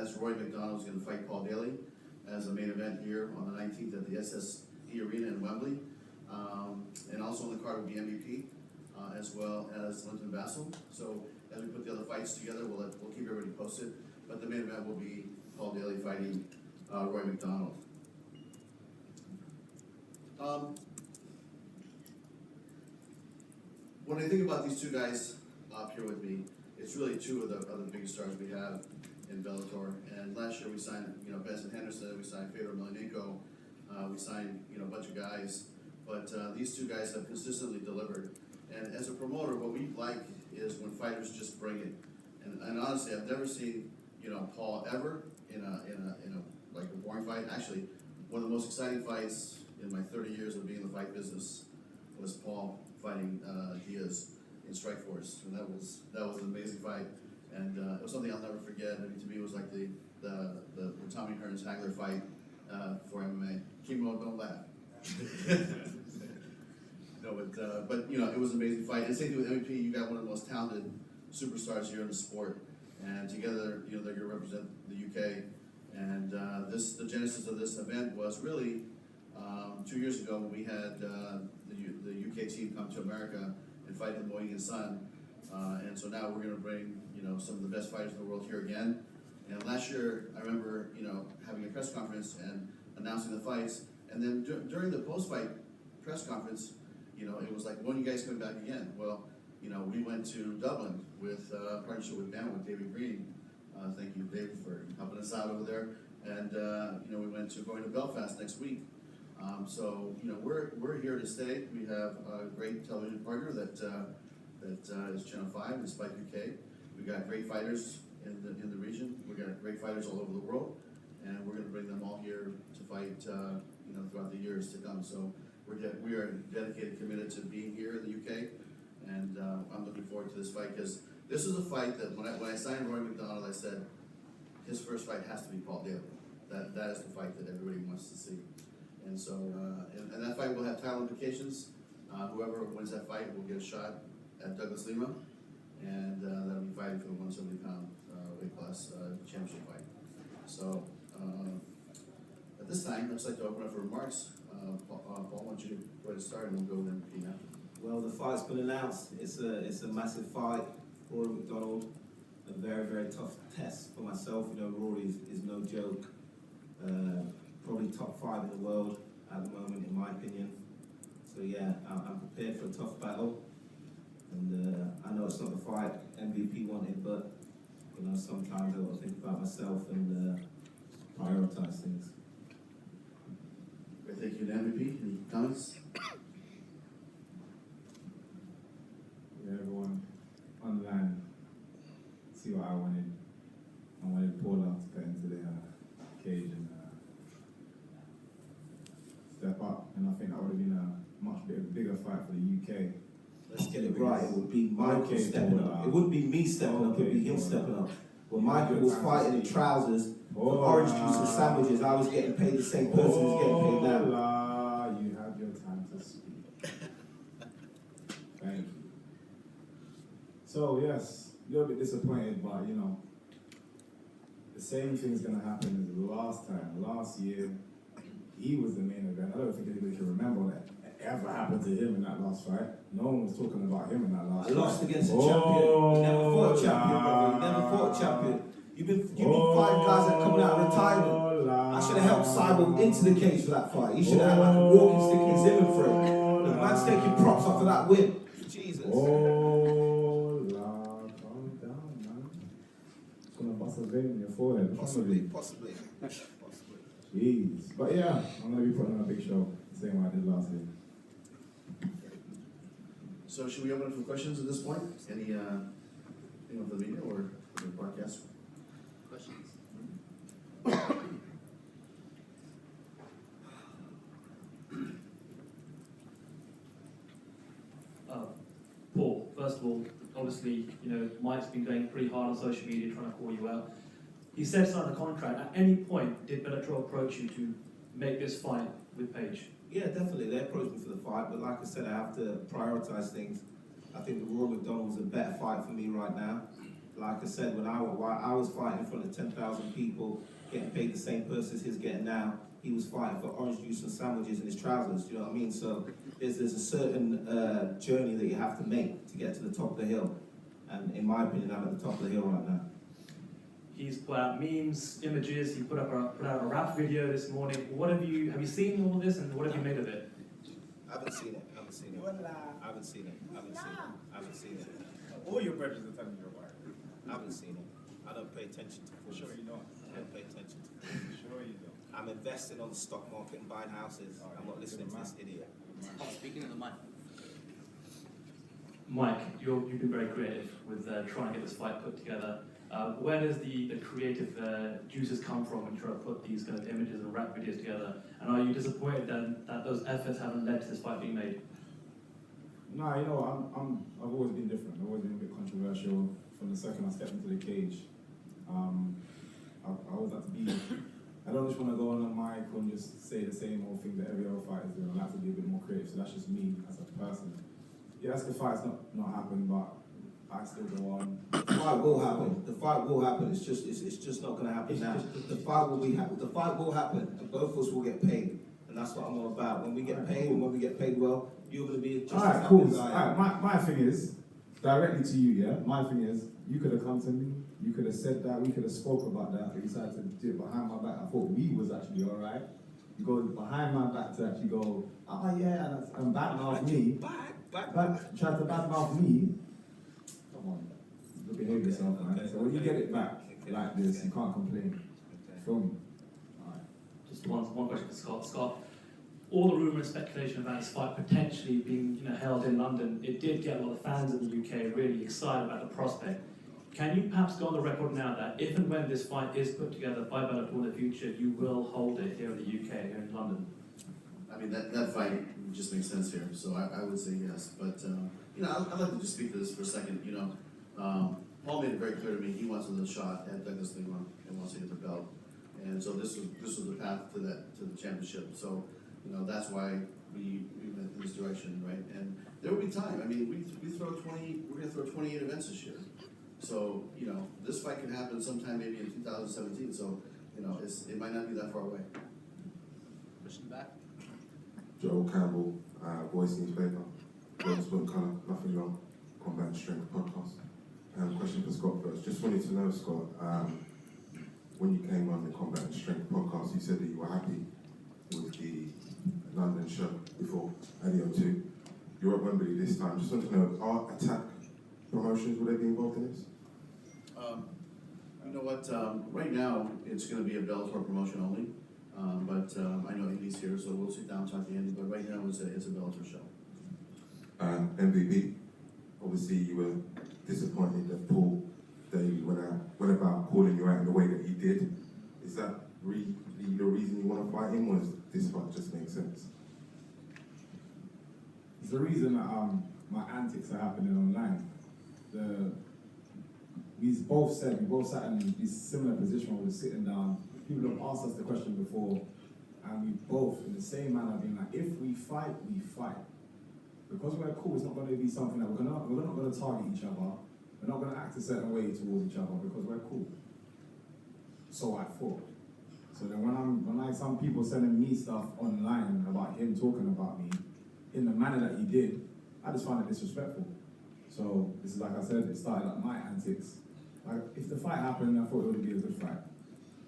as Roy McDonald's going to fight Paul Daley as a main event here on the 19th at the SSE Arena in Wembley. And also on the card will be MVP, as well as Linton Vassell. So as we put the other fights together, we'll keep everybody posted. But the main event will be Paul Daley fighting Roy McDonald. When I think about these two guys up here with me, it's really two of the biggest stars we have in Bellator. And last year we signed, Benson Henderson, we signed Fedor Emelianenko, we signed, a bunch of guys. But these two guys have consistently delivered. And as a promoter, what we like is when fighters just bring it. And honestly, I've never seen, Paul ever in a boring fight. Actually, one of the most exciting fights in my 30 years of being in the fight business was Paul fighting Diaz in Strikeforce, and that was an amazing fight, and it was something I'll never forget. I mean, to me, it was like the Tommy Hearns Hagler fight for MMA. Chemo, don't laugh. No, but it was an amazing fight. And same thing with MVP. You got one of the most talented superstars here in the sport, and together, they're going to represent the UK. And the genesis of this event was really 2 years ago when we had the UK team come to America and fight in the Mohegan Sun. And so now we're going to bring some of the best fighters in the world here again. And last year, I remember having a press conference and announcing the fights. And then during the post-fight press conference, it was like, when are you guys coming back again? Well, we went to Dublin with partnership with BAM with David Green. Thank you, David, for helping us out over there. And we going to Belfast next week. So we're here to stay. We have a great television partner that is Channel 5 and Spike UK. We got great fighters in the region. We got great fighters all over the world, and we're going to bring them all here to fight throughout the years to come. So we are dedicated, committed to being here in the UK, and I'm looking forward to this fight because this is a fight that when I signed Roy McDonald, I said his first fight has to be Paul Daley. That is the fight that everybody wants to see. And so, and that fight will have title implications. Whoever wins that fight will get a shot at Douglas Lima, and that'll be fighting for the 170-pound weight class championship fight. So, at this time, I'd just like to open up for remarks. Paul, why don't you go ahead and start, and we'll go then Pete after. Well, the fight's been announced. It's a massive fight. Rory McDonald, a very, very tough test for myself. Rory is no joke. Probably top 5 in the world at the moment, in my opinion. So yeah, I'm prepared for a tough battle. And I know it's not the fight MVP wanted, but sometimes I will think about myself and prioritize things. Great, thank you, MVP. Any comments? Yeah, everyone online, see what I wanted. I wanted Paula to get into the cage and step up, and I think that would have been a much bigger fight for the UK. Let's get it right. It would be Michael stepping up. It wouldn't be me stepping up. It would be him stepping up. When Michael was fighting in trousers, orange juice and sandwiches, I was getting paid the same person who's getting paid now. You have your time to speak. Thank you. So yes, a little bit disappointed, but the same thing's gonna happen as the last time. Last year, he was the main event. I don't think anybody can remember that ever happened to him in that last fight. No one was talking about him in that last fight. I lost against a champion. You never fought a champion, brother. You never fought a champion. You've been fighting guys that are coming out of retirement. I should have helped Cyborg into the cage for that fight. He should have had like a walking stick in his Zimmer for it. The man's taking props after that win. Jesus. Calm down, man. It's gonna bust a vein in your forehead. Possibly. Jeez. But yeah, I'm gonna be putting on a big show, the same way I did last year. So should we open up for questions at this point? Anything of the media or the broadcast? Questions? Paul, first of all, obviously, Mike's been going pretty hard on social media trying to call you out. He said sign the contract. At any point, did Bellator approach you to make this fight with Paige? Yeah, definitely. They approached me for the fight, but like I said, I have to prioritize things. I think the Roy McDonald's a better fight for me right now. like I said, when I was fighting in front of 10,000 people, getting paid the same purse as he's getting now, he was fighting for orange juice and sandwiches in his trousers, you know what I mean? So there's a certain journey that you have to make to get to the top of the hill. And in my opinion, I'm at the top of the hill right now. He's put out memes, images, he put out a rap video this morning. Have you seen all of this and what have you made of it? I haven't seen it. All your brothers are telling you you're white. I haven't seen it. I don't pay attention to fools. Sure you don't. I don't pay attention to fools. Sure you don't. I'm investing on the stock market and buying houses. I'm not listening to this idiot. Speaking of the mic. Mike, you've been very creative with trying to get this fight put together. Where does the creative juices come from when you try to put these kind of images and rap videos together? And are you disappointed that those efforts haven't led to this fight being made? No, you know, I've always been different. I've always been a bit controversial. From the second I stepped into the cage, I always like to be. I don't just want to go on a mic and just say the same old thing that every other fighter is doing. I like to be a bit more creative. So that's just me as a person. Yes, the fight's not happened, but I still go on. The fight will happen. The fight will happen. It's just not going to happen now. The fight will be happen. The fight will happen, and both of us will get paid. And that's what I'm all about. When we get paid, and when we get paid well, you're going to be just as happy cool. as I am. Alright, my thing is, directly to you, yeah? My thing is, you could have come to me, you could have said that, we could have spoke about that, but you decided to do it behind my back. I thought we was actually alright. You go behind my back to actually go, oh yeah, and badmouth me. Try to badmouth me. Come on, you behave yourself, man. Okay, So when you get it back like this, you can't complain. Feel me? Alright. Just one question for Scott. Scott, all the rumour and speculation about this fight potentially being held in London, it did get a lot of fans in the UK really excited about the prospect. Can you perhaps go on the record now that if and when this fight is put together by Bellator in the future, you will hold it here in the UK, here in London? I mean, that fight just makes sense here, so I would say yes. But, I'd like to just speak to this for a second. Paul made it very clear to me, he wants another shot at Douglas Lima and wants to get the belt. And so this was the path to the championship. So, that's why we went in this direction, right? And there will be time. I mean, we're gonna throw 28 events this year. So, this fight could happen sometime maybe in 2017. So, it might not be that far away. Pushing back. Joel Campbell, Voice Newspaper, Sport Colour, Nothing Wrong, Combat and Strength Podcast. Question for Scott first. Just wanted to know, Scott, when you came on the Combat and Strength Podcast, you said that you were happy with the London show before ADO 2. You're at Wembley this time. Just want to know, are Attack Promotions, will they be involved in this? You know what? Right now, it's going to be a Bellator promotion only. But I know Andy's here, so we'll sit down and talk to Andy. But right now, it's a Bellator show. MVP. Obviously, you were disappointed that Paul Daley went about calling you out in the way that he did. Is that really the reason you want to fight him, or does this fight just make sense? It's the reason that my antics are happening online. We both sat in this similar position where we're sitting down. People have asked us the question before, and we both, in the same manner, been like, if we fight, we fight. Because we're cool, it's not going to be something that we're not going to target each other. We're not going to act a certain way towards each other because we're cool. So I thought. So then when some people sending me stuff online about him talking about me in the manner that he did, I just found it disrespectful. So this is, like I said, it started like my antics. Like, if the fight happened, I thought it would be a good fight.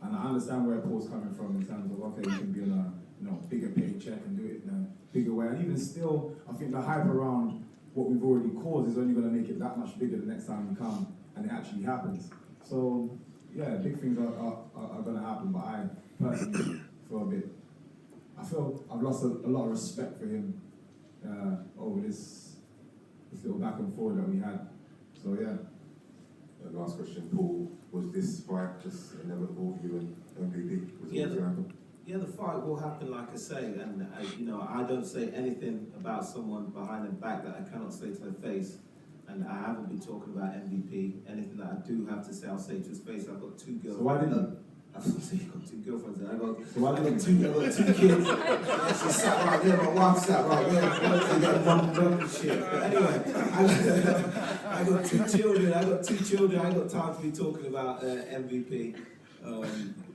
And I understand where Paul's coming from in terms of, okay, you can be on a bigger paycheck and do it in a bigger way. And even still, I think the hype around what we've already caused is only going to make it that much bigger the next time we come and it actually happens. So, yeah, big things are going to happen, but I personally feel a bit, I feel I've lost a lot of respect for him over this little back and forth that we had. So, yeah. Last question, Paul, was this fight just inevitable, you and MVP? Was it always going to happen? Yeah, the fight will happen, like I say, and I don't say anything about someone behind their back that I cannot say to their face, and I haven't been talking about MVP. Anything that I do have to say, I'll say to his face. I've got two girls. So why didn't you? I thought you got 2 girlfriends. I got So why I didn't got two kids. Yeah, she sat right there. My wife sat right there. I got one dog and shit. But anyway, I got 2 children. I ain't got time to be talking about MVP.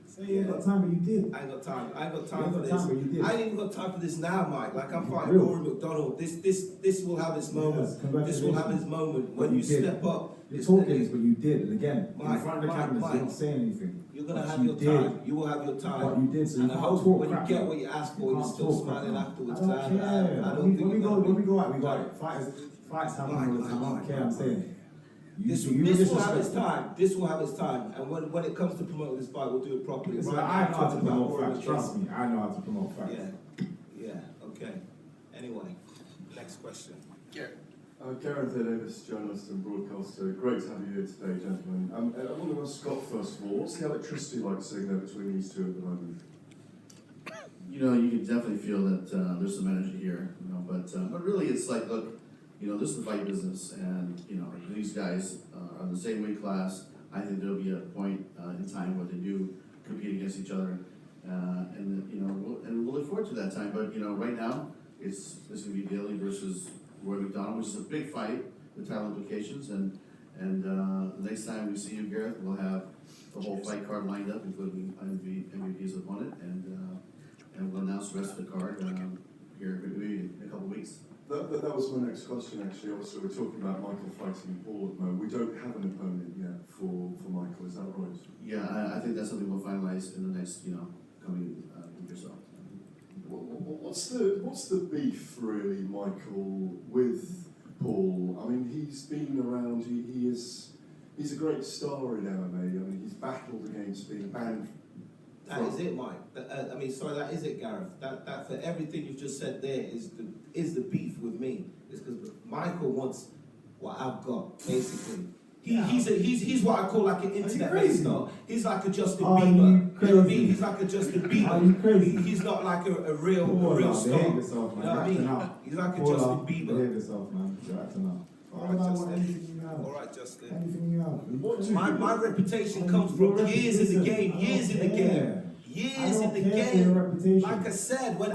So you ain't got time, but you did. I ain't got time. I ain't got You time ain't for got this. time, but you did. I ain't even got time for this now, Mike. Like I'm fighting Real. Rory McDonald. This will have its moment. Yes, This will have its moment when You you did. step up. You're It's- talking this, but you did. And again, Mike, in front of the Mike, cameras, Mike. you're not saying anything. You're gonna But have you your did. time. You will have your time. But you did, so you And I can't hope talk when you crap, get man. what you ask for, You you're can't still talk smiling crap, man. afterwards. I don't care. I don't when think we you're go, gonna when be- we go out, we got it. Fights happen all the time. I don't care. I'm saying. This will have its time. This will have its time. And when it comes to promoting this fight, we'll do it properly. Listen, Right I now, know how to talking about promote Rory facts. Trust me, I know how to promote facts. Yeah, okay. Anyway, next question. Garrett. Gareth Davis, journalist and broadcaster. Great to have you here today, gentlemen. I want to ask Scott first of all, what's the electricity like sitting there between these two at the moment? You know, you can definitely feel that there's some energy here, you know, but really it's like, look, you know, this is the fight business, and, you know, these guys are the same weight class. I think there'll be a point in time where they do compete against each other, and, you know, we'll look forward to that time, but, you know, right now, this is going to be Daley versus Roy McDonald, which is a big fight with title implications, and the next time we see you, Gareth, we'll have the whole fight card lined up, including MVPs that won it, and we'll announce the rest of the card here maybe in a couple weeks. That was my next question, actually. Obviously, we're talking about Michael fighting Paul at the moment. We don't have an opponent yet for Michael, is that right? Yeah, I think that's something we'll finalize in the next, you know, coming week or so. What's the beef, really, Michael, with Paul? I mean, he's been around, he's a great star in MMA. I mean, he's battled against being banned. That is it, Mike. That is it, Gareth. That for everything you've just said there is the beef with me. It's because Michael wants what I've got, basically. He's what I call like an internet star. He's like a Justin Bieber. You know what I mean? He's like a Justin Bieber. Are you crazy? He's not like a real star. Behave yourself, man. You know what I mean? Acting up. He's like a Paula, Justin Bieber. Behave yourself, man. You're acting up. All right, I want Justin. anything you have. All right, Justin. Anything you have. My reputation comes from years in the game. Years in the game. Years in the game. Like I said, when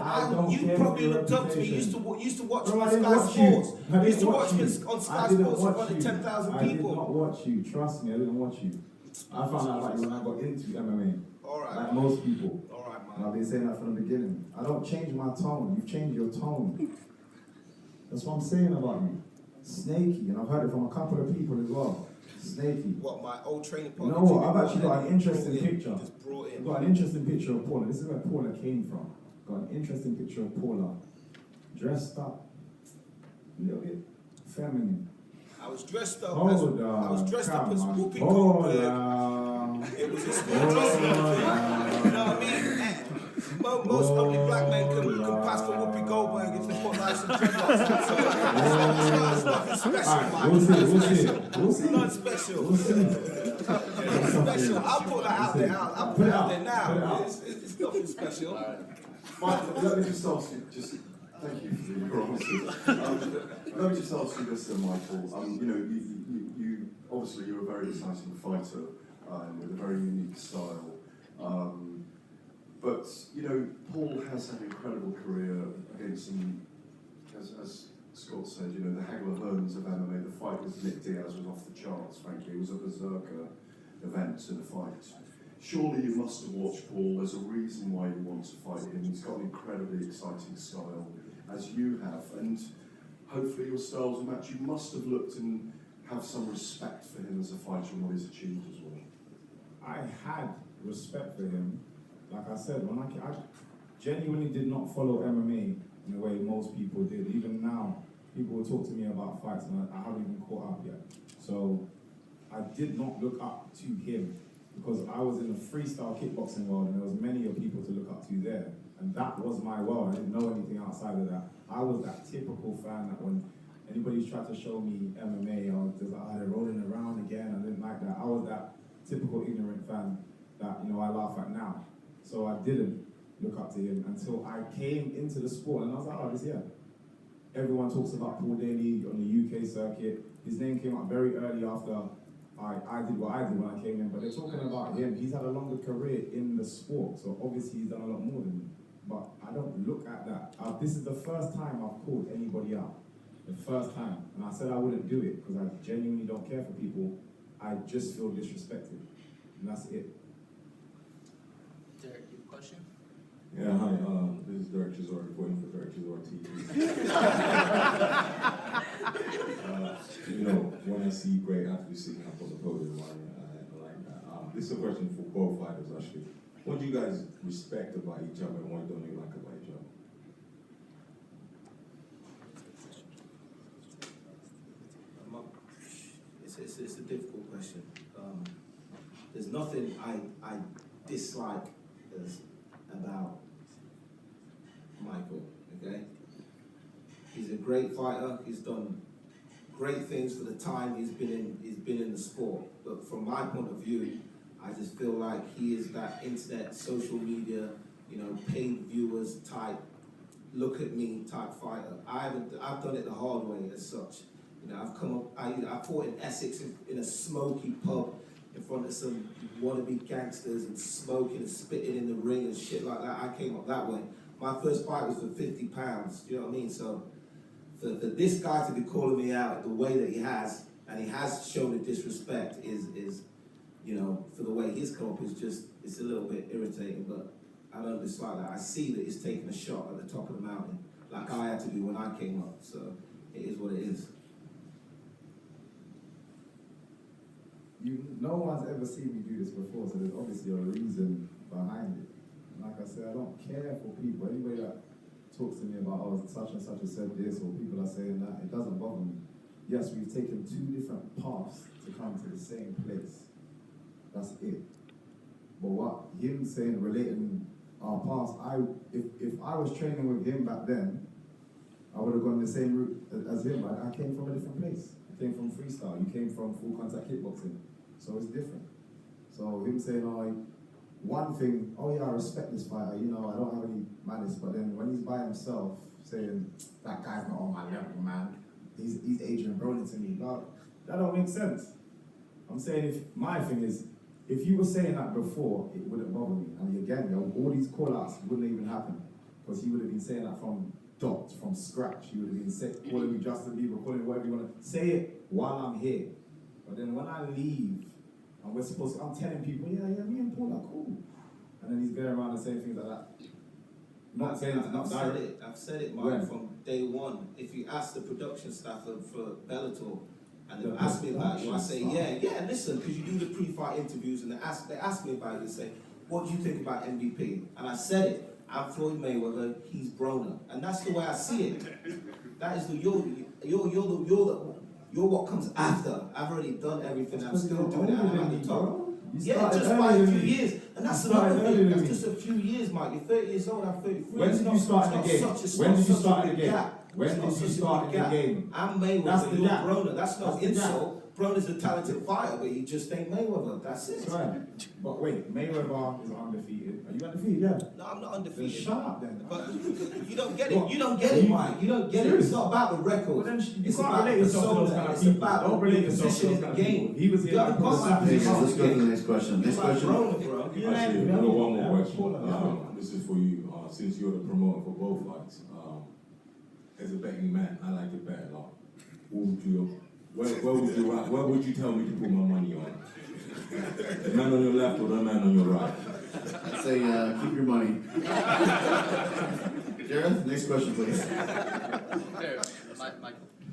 you probably looked up to me, used to watch me on Sky Sports. Used to watch me on Sky Sports in front of 10,000 I did people. not watch you. Trust me, I didn't watch you. I found out about you when I got into MMA. All right. Like most people. All right, And man. I've been saying that from the beginning. I don't change my tone. You've changed your tone. That's what I'm saying about you. Snaky, and I've heard it from a couple of people as well. Snaky. What, my old training You partner? know what? I've actually got an interesting picture. Just brought in. I've got an interesting picture of Paula. This is where Paula came from. Got an interesting picture of Paula. Dressed up. A little bit feminine. I was dressed up Hold as on. I was dressed up as Come on. Whoopi Hold Goldberg. on. It was a school dressing thing. You know what I mean? Most only black men can pass for Whoopi Goldberg if they put nice and dreadlocks. So it's nothing special, Alright, man. we'll see. It's not special. We'll see. It's not special. I'll put that out there. I'll put it out there now. It's nothing special. Michael, let me just ask you, thank you for your honesty. Let me just ask you this then, Michael. You know, you obviously you're a very exciting fighter with a very unique style. But, you know, Paul has had an incredible career against some, as Scott said, you know, the Hagler Hearns of MMA. The fight with Nick Diaz was off the charts, frankly. It was a berserker event in a fight. Surely you must have watched Paul. There's a reason why you want to fight him. He's got an incredibly exciting style, as you have. And hopefully your styles will match. You must have looked and have some respect for him as a fighter and what he's achieved as well. I had respect for him. Like I said, when I genuinely did not follow MMA in the way most people did. Even now, people will talk to me about fights and I haven't even caught up yet. So I did not look up to him because I was in the freestyle kickboxing world and there was many of people to look up to there. And that was my world. I didn't know anything outside of that. I was that typical fan that when anybody's tried to show me MMA, I was just like, they're rolling around again. I didn't like that. I was that typical ignorant fan that, you know, I laugh at now. So I didn't look up to him until I came into the sport and I was like, oh, this, yeah. Everyone talks about Paul Daley on the UK circuit. His name came up very early after I did what I did when I came in, but they're talking about him. He's had a longer career in the sport, so obviously he's done a lot more than me. But I don't look at that. This is the first time I've called anybody out. The first time. And I said I wouldn't do it because I genuinely don't care for people. I just feel disrespected. And that's it. Derek, you have a question? Yeah, hi, this is Derek Chisor, reporting for Derek Chisor TV. When I see great athletes sitting up on the podium, I like that. This is a question for both fighters, actually. What do you guys respect about each other and what don't you like about each other? It's a difficult question. There's nothing I dislike about Michael, okay? He's a great fighter, he's done great things for the time he's been in the sport. But from my point of view, I just feel like he is that internet, social media, paid viewers type, look at me type fighter. I've done it the hard way as such. I've come up, I fought in Essex in a smoky pub in front of some wannabe gangsters and smoking and spitting in the ring and shit like that. I came up that way. My first fight was for 50 pounds, you know what I mean? So for this guy to be calling me out the way that he has, and he has shown the disrespect is for the way he's come up it's a little bit irritating, but I don't dislike that. I see that he's taking a shot at the top of the mountain, like I had to do when I came up, so it is what it is. No one's ever seen me do this before, so there's obviously a reason behind it. Like I said, I don't care for people. Anybody that talks to me about, such and such has said this, or people are saying that, it doesn't bother me. Yes, we've taken two different paths to come to the same place. That's it. But what him saying, relating our past, if I was training with him back then, I would have gone the same route as him. I came from a different place. I came from freestyle. You came from full contact kickboxing. So it's different. So him saying, one thing, I respect this fighter, I don't have any malice, but then when he's by himself saying, that guy's not on my level, man, he's Adrian Broner to me, that don't make sense. I'm saying my thing is, if you were saying that before, it wouldn't bother me. And again, all these call-outs wouldn't even happen, because he would have been saying that from scratch. He would have been calling me Justin Bieber, calling me whatever you want to say it while I'm here. But then when I leave, and I'm telling people, me and Paul are cool. And then he's going around and saying things like that. I've said it, Mike, from day one. If you ask the production staff for Bellator, and they ask me about you, I say, listen, because you do the pre-fight interviews, and they ask me about it, and say, what do you think about MVP? And I said it, I'm Floyd Mayweather, he's Broner. And that's the way I see it. That is you're what comes after. I've already done everything. I'm still doing it. I'm at the top. Just by a few years. And that's another thing. That's just a few years, Mike. You're 30 years old, I'm 33. When did you start the game? When did you start the game? When did you start the game? I'm Mayweather, you're Broner. That's no insult. Broner's a talented fighter, but he just ain't Mayweather. That's it. That's right. But wait, Mayweather is undefeated. Are you undefeated? Yeah. No, I'm not undefeated. Then shut up then. But you don't get it. You don't get it, Mike. You don't get it. It's not about the record. Well, then you it's can't about relate the yourself to those kind of It's people. about Don't relate yourself to position those in the kind of game. people. He was here. You gotta Let's go to the next question. Next question. Actually, I've got one more question. This is for you. Since you're the promoter for both fights, as a betting man, I like to bet a lot. Where would you tell me to put my money on? The man on your left or the man on your right? I'd say keep your money. Gareth, next question, please.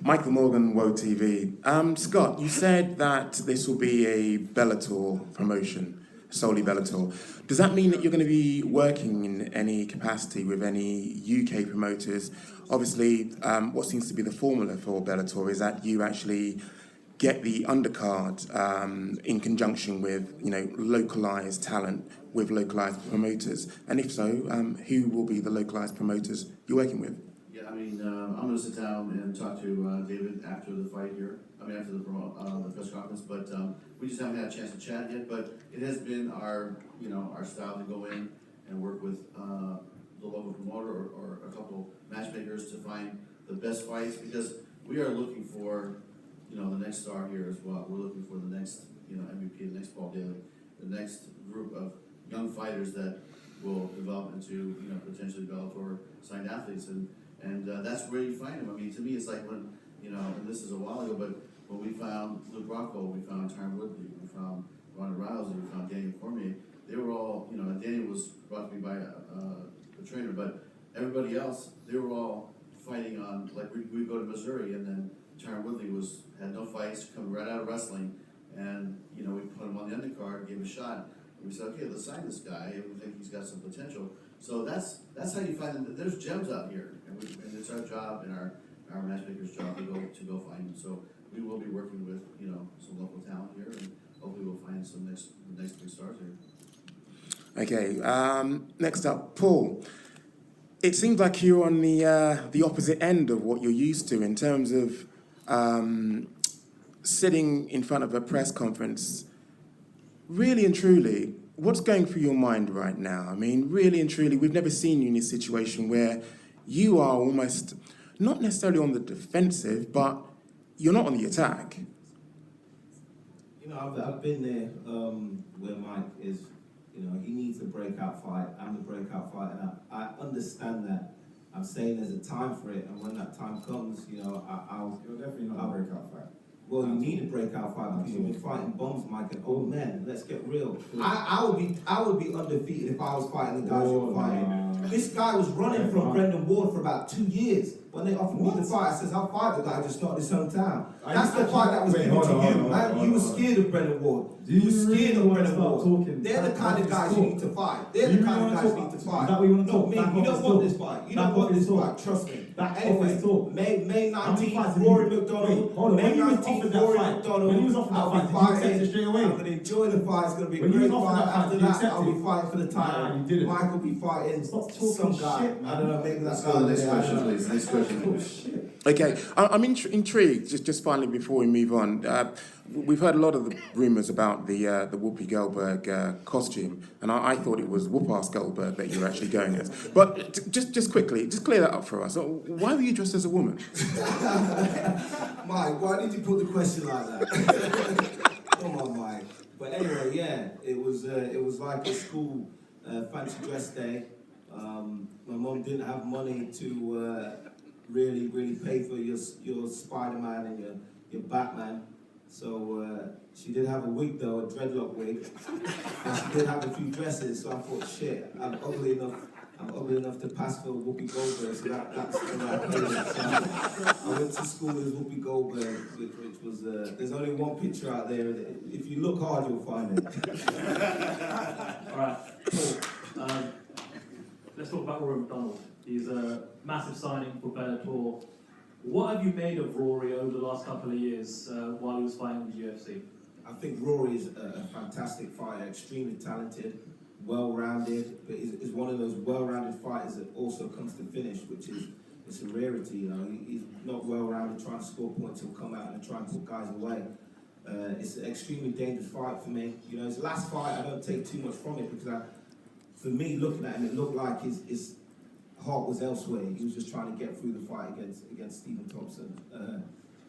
Michael Morgan, Woe TV. Scott, you said that this will be a Bellator promotion, solely Bellator. Does that mean that you're going to be working in any capacity with any UK promoters? Obviously, what seems to be the formula for Bellator is that you actually get the undercard in conjunction with, localised talent with localised promoters. And if so, who will be the localised promoters you're working with? Yeah, I'm going to sit down and talk to David after the fight here. After the press conference, but we just haven't had a chance to chat yet. But it has been our style to go in and work with the local promoter or a couple matchmakers to find the best fights, because we are looking for the next star here as well. We're looking for the next MVP, the next Paul Daley, the next group of young fighters that will develop into, potentially Bellator signed athletes, and that's where you find them. I mean, to me, it's like when, and this is a while ago, but when we found Luke Rocco, we found Tyron Woodley, we found Ronda Rousey, we found Daniel Cormier. They were all, Daniel was brought to me by a trainer, but everybody else, they were all fighting on, like we go to Missouri, and then Tyron Woodley had no fights, coming right out of wrestling, and we put him on the undercard, gave him a shot, and we said, okay, let's sign this guy, and we think he's got some potential. So that's how you find them. There's gems out here, and it's our job and our matchmaker's job to go find them. So we will be working with some local talent here, and hopefully we'll find some next big stars here. Okay, next up, Paul. It seems like you're on the opposite end of what you're used to in terms of sitting in front of a press conference. Really and truly, what's going through your mind right now? I mean, really and truly, we've never seen you in a situation where you are almost not necessarily on the defensive, but you're not on the attack. I've been there where Mike is. He needs a breakout fight. I'm the breakout fight, and I understand that. I'm saying there's a time for it, and when that time comes, I'll. You're definitely not a breakout fight. Well, you need a breakout fight because you've been fighting bombs, Mike, and old men. Let's get real. I would be undefeated if I was fighting the guys you're fighting. This guy was running from Brendan Ward for about 2 years. When they offered me the fight, I says, I'll fight the guy just not his hometown. That's the fight that was given to you, man. You were scared of Brendan Ward. You were scared of Brendan Ward. They're the kind of guys you need to fight. They're the kind of guys you need to fight. Not me. You don't want this fight. You don't want this fight. Trust me. Anyway, May 19th, Rory McDonald. May 19th, Rory McDonald. I'll be fighting. I'm going to enjoy the fight. It's going to be a great fight. After that, I'll be fighting for the title. Mike will be fighting some guy. I don't know, maybe that's Let's go to the next question, please. Next question. Okay, I'm intrigued, just finally before we move on. We've heard a lot of the rumours about the Whoopi Goldberg costume, and I thought it was Whoop-Ass Goldberg that you were actually going as. But just quickly, just clear that up for us. Why were you dressed as a woman? Mike, why did you put the question like that? Come on, Mike. But anyway, yeah, it was like a school fancy dress day. My mom didn't have money to really pay for your Spider-Man and your Batman. So she did have a wig though, a dreadlock wig. And she did have a few dresses, so I thought, shit, I'm ugly enough to pass for Whoopi Goldberg, so that's the right place. So I went to school as Whoopi Goldberg, which was, there's only one picture out there. If you look hard, you'll find it. All right, Paul. Let's talk about Rory McDonald. He's a massive signing for Bellator. What have you made of Rory over the last couple of years while he was fighting in the UFC? I think Rory is a fantastic fighter, extremely talented, well-rounded, but he's one of those well-rounded fighters that also comes to finish, which is it's a rarity. He's not well-rounded, trying to score points. He'll come out and try and put guys away. It's an extremely dangerous fight for me. His last fight, I don't take too much from it because for me, looking at him, it looked like his heart was elsewhere. He was just trying to get through the fight against Stephen Thompson.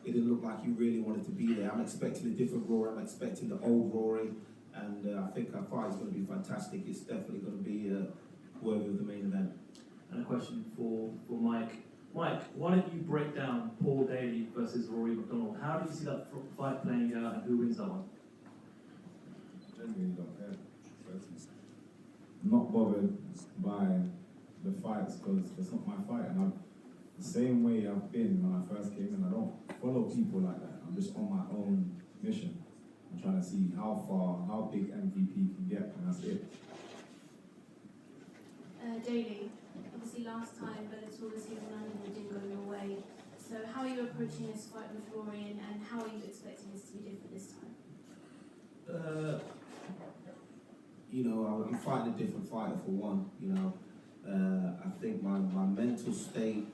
It didn't look like he really wanted to be there. I'm expecting a different Rory. I'm expecting the old Rory, and I think our fight is going to be fantastic. It's definitely going to be worthy of the main event. And a question for Mike. Mike, why don't you break down Paul Daley versus Rory McDonald? How do you see that fight playing out, and who wins that one? Genuinely don't care. Not bothered by the fights because it's not my fight, and the same way I've been when I first came in. I don't follow people like that. I'm just on my own mission. I'm trying to see how big MVP can get, and that's it. Daley, obviously last time Bellator was here in London and didn't go your way. So how are you approaching this fight with Rory, and how are you expecting this to be different this time? I'm fighting a different fighter for one. I think my mental state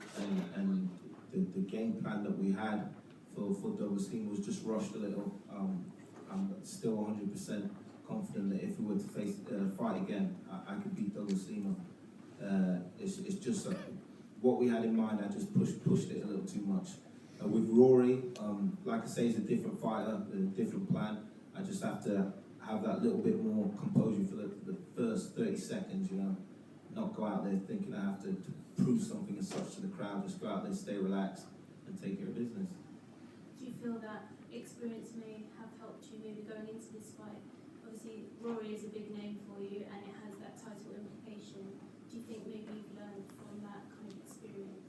and the game plan that we had for Douglas team was just rushed a little. I'm still 100% confident that if we were to fight again, I could beat Douglas Lima. It's just what we had in mind. I just pushed it a little too much. With Rory, like I say, he's a different fighter, a different plan. I just have to have that little bit more composure for the first 30 seconds, you know, not go out there thinking I have to prove something as such to the crowd, just go out there, stay relaxed and take care of business. Do you feel that experience may have helped you maybe going into this fight? Obviously, Rory is a big name for you and it has that title implication. Do you think maybe you've learned from that kind of experience?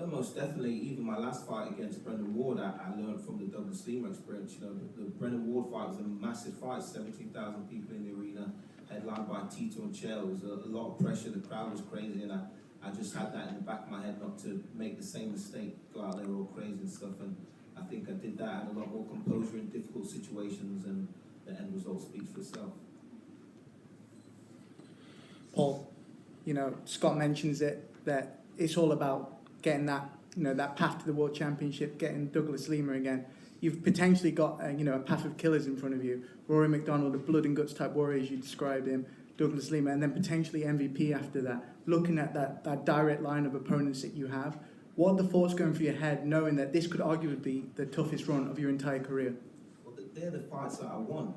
Most definitely, even my last fight against Brendan Ward, I learned from the Douglas Lima experience. You know, the Brendan Ward fight was a massive fight, 17,000 people in the arena, headlined by Tito and Chael. It was a lot of pressure, the crowd was crazy, and I just had that in the back of my head not to make the same mistake, go out there all crazy and stuff, and I think I did that, I had a lot more composure in difficult situations, and the end result speaks for itself. Paul, you know, Scott mentions it, that it's all about getting that, you know, that path to the World Championship, getting Douglas Lima again. You've potentially got, you know, a path of killers in front of you. Rory McDonald, a blood and guts type warrior, as you described him, Douglas Lima, and then potentially MVP after that. Looking at that direct line of opponents that you have, what are the thoughts going through your head, knowing that this could arguably be the toughest run of your entire career? Well, they're the fights that I won.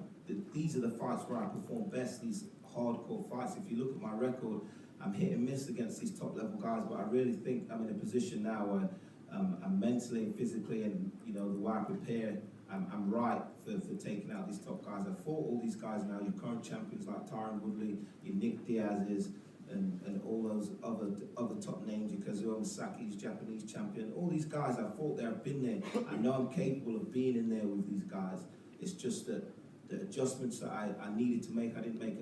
These are the fights where I perform best, these hardcore fights. If you look at my record, I'm hit and miss against these top level guys, but I really think I'm in a position now where I'm mentally and physically, and you know, the way I prepare, I'm right for taking out these top guys. I've fought all these guys now, your current champions like Tyron Woodley, your Nick Diaz's, and all those other top names, your Kazuo Masaki's Japanese champion. All these guys I've fought there, I've been there. I know I'm capable of being in there with these guys. It's just that the adjustments that I needed to make, I didn't make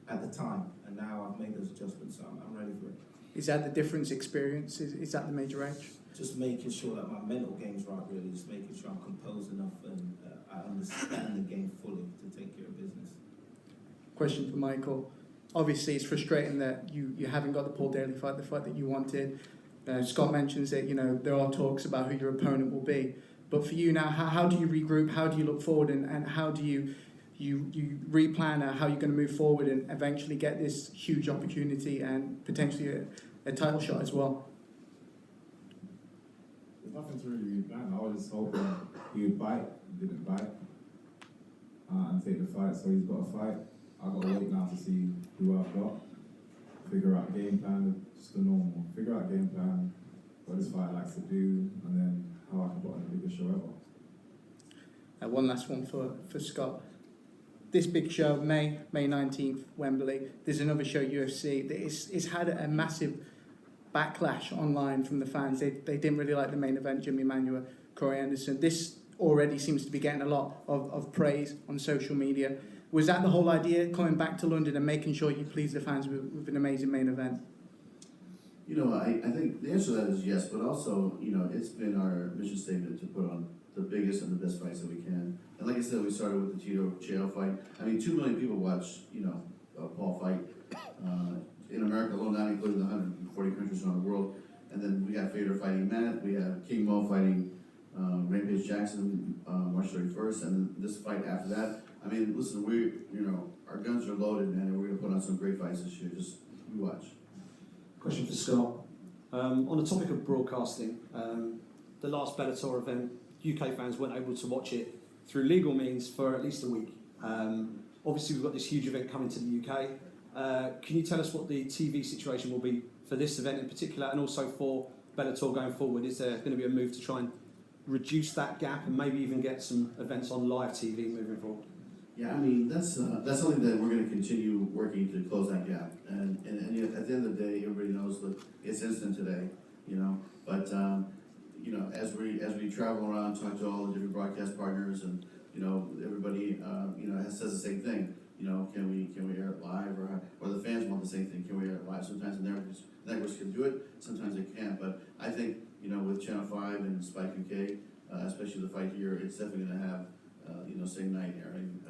at the time, and now I've made those adjustments, so I'm ready for it. Is that the difference experience? Is that the major edge? Just making sure that my mental game's right, really. Just making sure I'm composed enough and I understand the game fully to take care of business. Question for Michael. Obviously, it's frustrating that you haven't got the Paul Daley fight, the fight that you wanted. Scott mentions that, you know, there are talks about who your opponent will be. But for you now, how do you regroup? How do you look forward? And how do you replan how you're going to move forward and eventually get this huge opportunity and potentially a title shot as well? There's nothing to really replan. I was just hoping he would bite, he didn't bite, and take the fight. So he's got a fight. I've got to wait now to see who I've got, figure out game plan, just the normal. Figure out game plan, what this fight likes to do, and then how I can put on the biggest show ever. One last one for Scott. This big show, May 19th, Wembley. There's another show, UFC. It's had a massive backlash online from the fans. They didn't really like the main event, Jimmy Manuwa, Corey Anderson. This already seems to be getting a lot of praise on social media. Was that the whole idea, coming back to London and making sure you please the fans with an amazing main event? You know, I think the answer to that is yes, but also, you know, it's been our mission statement to put on the biggest and the best fights that we can. And like I said, we started with the Tito Chael fight. I mean, 2 million people watch, you know, Paul fight in America alone, not including the 140 countries around the world. And then we got Fader fighting Matt, we have King Mo fighting Rampage Jackson March 31st, and then this fight after that. I mean, listen, our guns are loaded, man, and we're gonna put on some great fights this year. Just you watch. Question for Scott. On the topic of broadcasting, the last Bellator event, UK fans weren't able to watch it through legal means for at least a week. Obviously, we've got this huge event coming to the UK. Can you tell us what the TV situation will be for this event in particular, and also for Bellator going forward? Is there going to be a move to try and reduce that gap and maybe even get some events on live TV moving forward? Yeah, I mean, that's something that we're going to continue working to close that gap. And at the end of the day, everybody knows that it's instant today, you know. But you know, as we travel around, talk to all the different broadcast partners, and you know, everybody you know says the same thing. You know, can we air it live, or the fans want the same thing? Can we air it live? Sometimes the networks can do it, sometimes they can't. But I think, you know, with Channel 5 and Spike UK, especially the fight here, it's definitely going to have you know, same night airing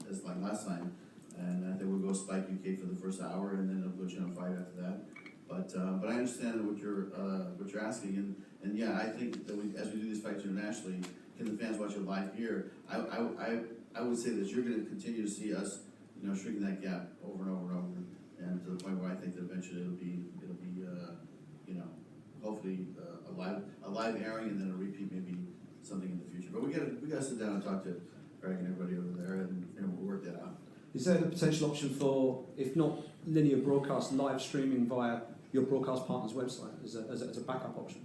as like last time. And I think we'll go Spike UK for the first hour, and then it'll go Channel 5 after that. But I understand what you're asking, and yeah, I think that as we do these fights internationally, can the fans watch it live here? I would say that you're going to continue to see us, you know, shrinking that gap over and over and over, and to the point where I think that eventually it'll be you know, hopefully a live airing, and then a repeat, maybe something in the future. But we gotta sit down and talk to Craig and everybody over there, and we'll work that out. Is there the potential option for, if not linear broadcast, live streaming via your broadcast partner's website as a backup option?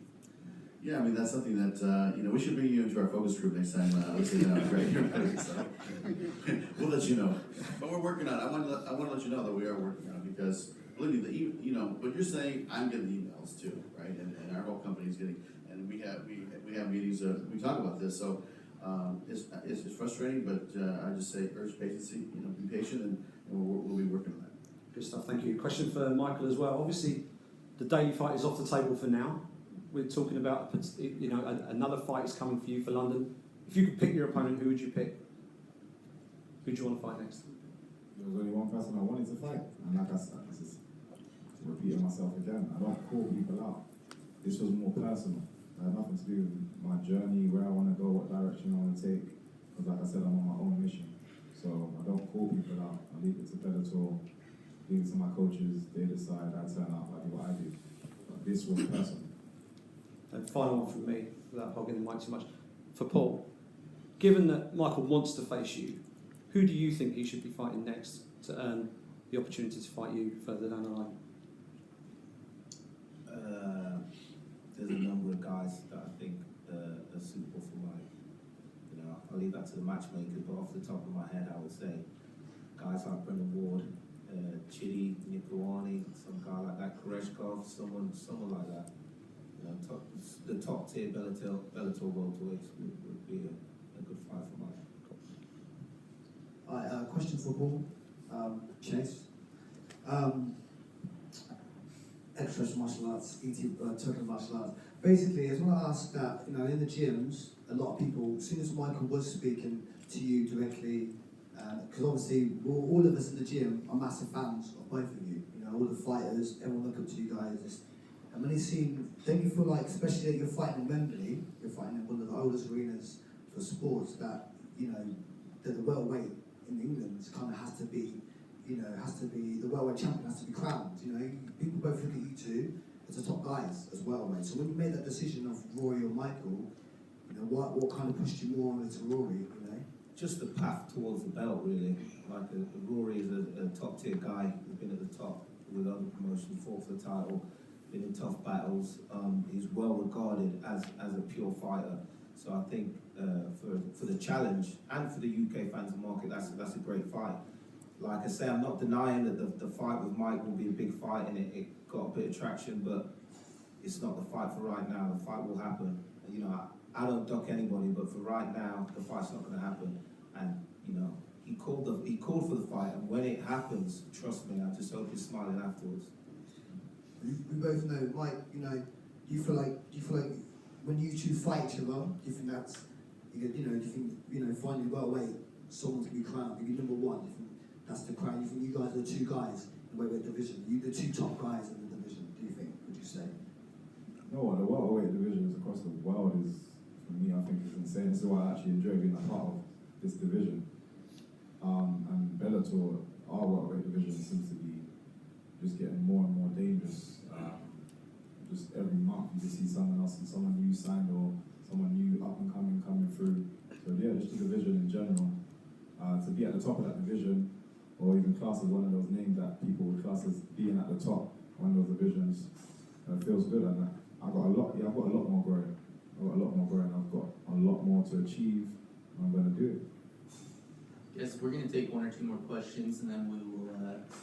Yeah, I mean, that's something that, we should bring you into our focus group next time, Craig. So, we'll let you know. But we're working on it. I want to let you know that we are working on it, because believe me, what you're saying, I'm getting emails too, right? And our whole company's getting, and we have meetings, we talk about this, so it's frustrating, but I just say urge patience, be patient, and we'll be working on that. Good stuff, thank you. Question for Michael as well. Obviously, the Daley fight is off the table for now. We're talking about, another fight is coming for you for London. If you could pick your opponent, who would you pick? Who do you want to fight next? There was only one person I wanted to fight, and like I said, this is repeating myself again. I don't call people out. This was more personal. It had nothing to do with my journey, where I want to go, what direction I want to take. Because like I said, I'm on my own mission. So I don't call people out. I leave it to Bellator, leave it to my coaches. They decide, I turn up, I do what I do. But this was personal. And final one from me, without hogging the mic too much. For Paul, given that Michael wants to face you, who do you think he should be fighting next to earn the opportunity to fight you further down the line? There's a number of guys that I think are suitable for Mike. I'll leave that to the matchmakers, but off the top of my head, I would say guys like Brendan Ward, Chidi, Nikolani, some guy like that, Koreshkov, someone like that. The top tier Bellator welterweights would be a good fight for Mike. Alright, question for Paul. Chase. Express martial arts, total martial arts. Basically, I just want to ask that, in the gyms, a lot of people, as soon as Michael was speaking to you directly, because obviously all of us in the gym are massive fans of both of you. All the fighters, everyone look up to you guys. And when he's seen, don't you feel like, especially that you're fighting in Wembley, you're fighting in one of the oldest arenas for sports, that that the welterweight in England kind of has to be the welterweight champion has to be crowned. People both look at you two as the top guys as well, mate. So when you made that decision of Rory or Michael, what kind of pushed you more onto Rory? Just the path towards the belt, really. Like Rory is a top tier guy. He's been at the top with other promotions, fought for the title, been in tough battles. He's well regarded as a pure fighter. So I think for the challenge and for the UK fans and market, that's a great fight. Like I say, I'm not denying that the fight with Mike will be a big fight, and it got a bit of traction, but it's not the fight for right now. The fight will happen. I don't duck anybody, but for right now, the fight's not going to happen. And he called for the fight, and when it happens, trust me, I just hope he's smiling afterwards. We both know, Mike. Do you feel like when you two fight each other, do you think that's do you think finally welterweight, someone's gonna be crowned, you're number one? Do you think that's the crown? You think you guys are the two guys in the welterweight division? You the two top guys in the division? Do you think? Would you say? No, the welterweight divisions across the world is, for me, I think it's insane. This is why I actually enjoy being a part of this division. And Bellator, our welterweight division seems to be just getting more and more dangerous. Just every month you just see someone new signed or someone new up and coming through. So yeah, just the division in general. To be at the top of that division, or even classed as one of those names that people would class as being at the top, one of those divisions, feels good. And I've got a lot more growing. I've got a lot more to achieve, and I'm going to do it. Yes, we're going to take one or two more questions, and then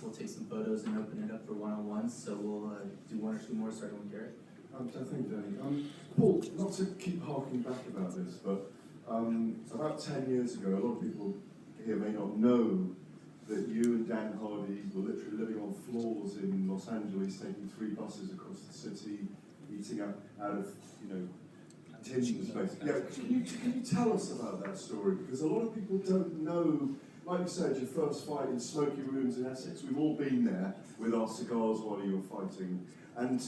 we'll take some photos and open it up for one-on-ones. So we'll do one or two more, starting with Garrett. Thank you, Danny. Paul, not to keep harking back about this, but about 10 years ago, a lot of people here may not know that you and Dan Hardy were literally living on floors in Los Angeles, taking 3 buses across the city, eating out of tins, basically. Yeah, can you tell us about that story? Because a lot of people don't know. Like you said, your first fight in smoky rooms in Essex, we've all been there with our cigars while you were fighting. And,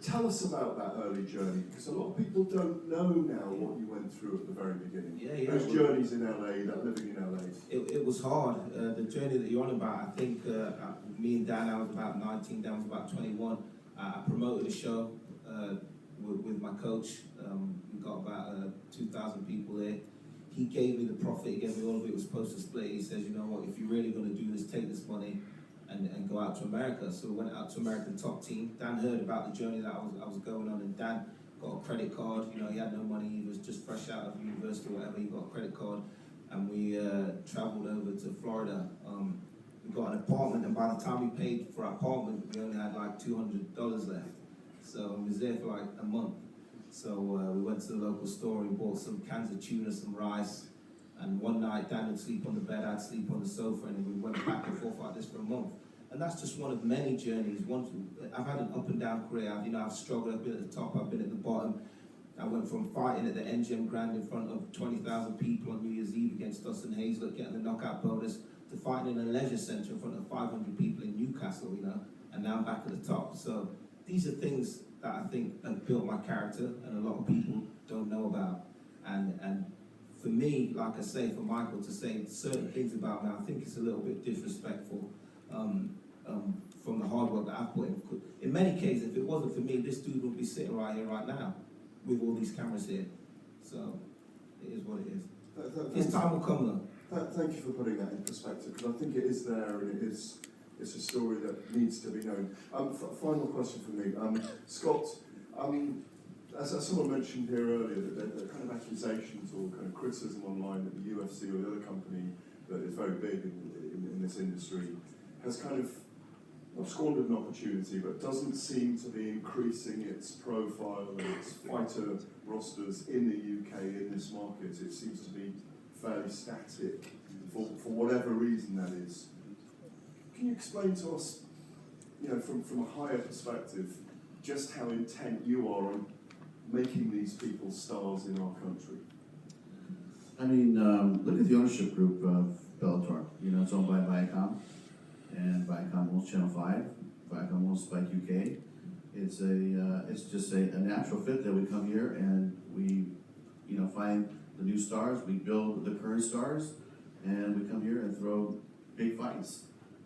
tell us about that early journey, because a lot of people don't know now what you went through at the very beginning. Yeah. Those journeys in LA, that living in LA. It was hard. The journey that you're on about, I think me and Dan, I was about 19, Dan was about 21. I promoted a show with my coach. We got about 2,000 people there. he gave me the profit, he gave me all of it, was supposed to split. He says, you know what, if you're really going to do this, take this money and go out to America. So we went out to American top team. Dan heard about the journey that I was going on, and Dan got a credit card. You know, he had no money, he was just fresh out of university or whatever, he got a credit card, and we traveled over to Florida. We got an apartment, and by the time we paid for our apartment, we only had like $200 left. So we was there for like a month. So we went to the local store and bought some cans of tuna, some rice, and one night Dan would sleep on the bed, I'd sleep on the sofa, and we went back and forth like this for a month. And that's just one of many journeys. I've had an up and down career. I've struggled. I've been at the top, I've been at the bottom. I went from fighting at the NGM Grand in front of 20,000 people on New Year's Eve against Dustin Hazlett, getting the knockout bonus, to fighting in a leisure centre in front of 500 people in Newcastle, you know, and now I'm back at the top. So these are things that I think have built my character, and a lot of people don't know about. And for me, like I say, for Michael to say certain things about me, I think it's a little bit disrespectful from the hard work that I've put in. In many cases, if it wasn't for me, this dude would be sitting right here right now with all these cameras here. So it is what it is. His time will come though. Thank you for putting that in perspective, because I think it is there, and it's a story that needs to be known. Final question for me, Scott. As someone mentioned here earlier, that the kind of accusations or kind of criticism online that the UFC or the other company that is very big in this industry has kind of not squandered an opportunity, but doesn't seem to be increasing its profile and its fighter rosters in the UK, in this market. It seems to be fairly static for whatever reason that is. Can you explain to us, you know, from a higher perspective, just how intent you are on making these people stars in our country? I mean, look at the ownership group of Bellator. You know, it's owned by Viacom, and Viacom owns Channel 5. Viacom owns Spike UK. It's just a natural fit that we come here and we, you know, find the new stars. We build the current stars, and we come here and throw big fights.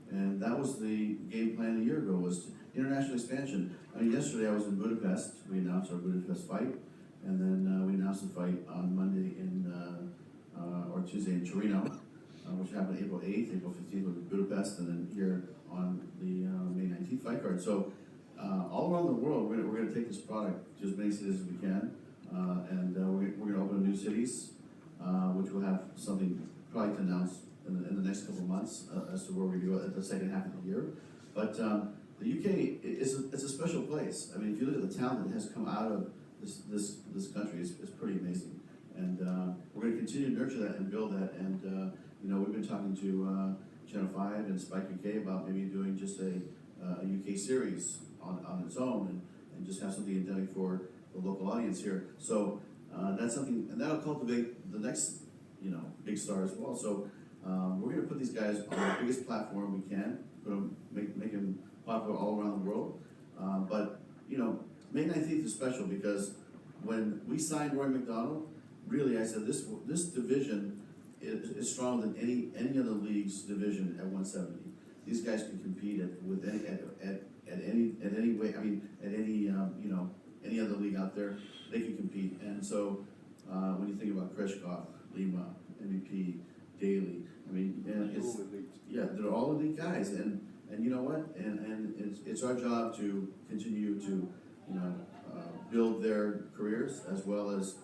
And that was the game plan a year ago, was international expansion. I mean, yesterday I was in Budapest. We announced our Budapest fight, and then we announced the fight on Monday or Tuesday in Torino, which happened April 8th, April 15th in Budapest, and then here on the May 19th fight card. So all around the world, we're going to take this product to as many cities as we can, and we're going to open new cities, which will have something probably to announce in the next couple of months as to where we go at the second half of the year. But the UK it's a special place. I mean, if you look at the talent that has come out of this country, it's pretty amazing. And we're going to continue to nurture that and build that. And you know, we've been talking to Channel 5 and Spike UK about maybe doing just a UK series on its own, and just have something endemic for the local audience here. So that's something, and that'll cultivate the next, you know, big star as well. So we're going to put these guys on the biggest platform we can, put them, make them popular all around the world. But you know, May 19th is special because when we signed Roy McDonald, really I said this division is stronger than any other league's division at 170. These guys can compete with any way. I mean, at any you know, any other league out there, they can compete. And so when you think about Kreshkov, Lima, MVP, Daley, I mean, and they're all elite guys, and you know what? And it's our job to continue to, you know, build their careers as well as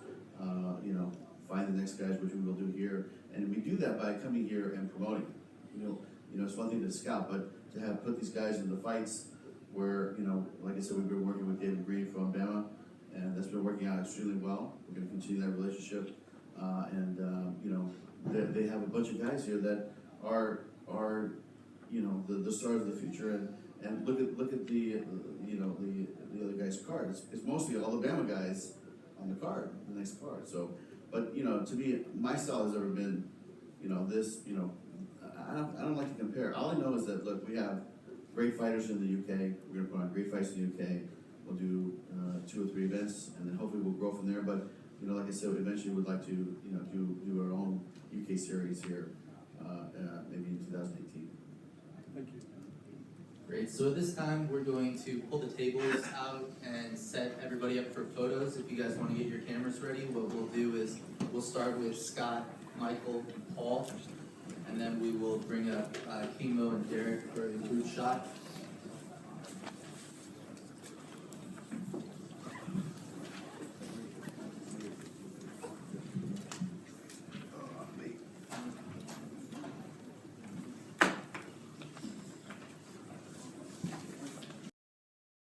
you know, find the next guys, which we will do here, and we do that by coming here and promoting. You know, it's one thing to scout, but to have put these guys in the fights where, you know, like I said, we've been working with David Green from Bama, and that's been working out extremely well. We're going to continue that relationship, and you know, they have a bunch of guys here that are you know, the stars of the future, and look at the you know, the other guys' card. It's mostly all the Bama guys on the card, the next card. So, but you know, to me, my style has never been, you know, this. You know, I don't like to compare. All I know is that, look, we have great fighters in the UK. We're going to put on great fights in the UK. We'll do 2 or 3 events, and then hopefully we'll grow from there. But you know, like I said, eventually we'd like to, you know, do our own UK series here, maybe in 2018. Thank you. Great, so at this time, we're going to pull the tables out and set everybody up for photos. If you guys want to get your cameras ready, what we'll do is we'll start with Scott Michael, and Paul, and then we will bring up Kimo and Derek for the group shot.